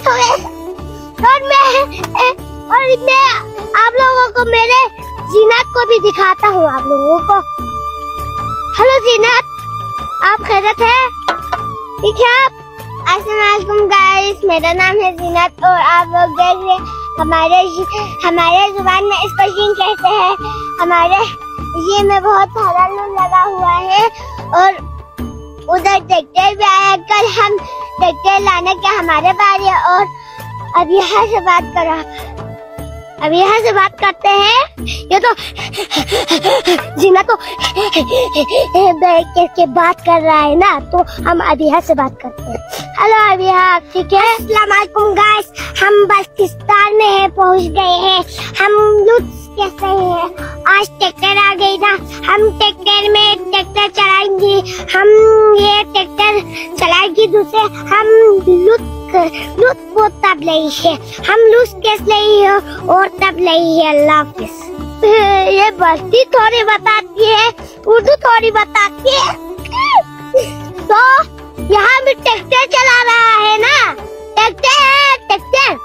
मैं आप लोगों को मेरे जीनत को भी दिखाता हूँ आप लोगों को। हेलो जीनत, आप खैरियत है? ठीक है आप? अस्सलामुअलैकुम गाइस, मेरा नाम है जीनत और आप लोग देख रहे हमारे जुबान में इसको जीन कहते हैं। हमारे ये में बहुत सारा लून लगा हुआ है और उधर ट्रैक्टर भी आया। कल हम ट्रैक्टर लाने के हमारे बारी है और अब यहाँ से बात करते हैं। ये तो जीना तो बैठ के बात कर रहा है ना, तो हम अबिहा से बात करते हैं। हेलो अबिहा, आप ठीक है? अस्सलाम वालेकुम गाइस, हम बल्किस्तान में पहुंच गए हैं। हम लुत्फ कैसे हैं? आज ट्रैक्टर आ गई ना, हम ट्रैक्टर में ट्रैक्टर चलाएंगे। हम ये ट्रैक्टर चलाएंगे दूसरे हम लुत्फ तब नहीं है, हम लुत्फ कैसे नहीं है और तब नहीं है। अल्लाह हाफिज। ये बस्ती थोड़ी बताती है, उर्दू थोड़ी बताती है। तो यहाँ भी ट्रैक्टर चला रहा है ना, ट्रैक्टर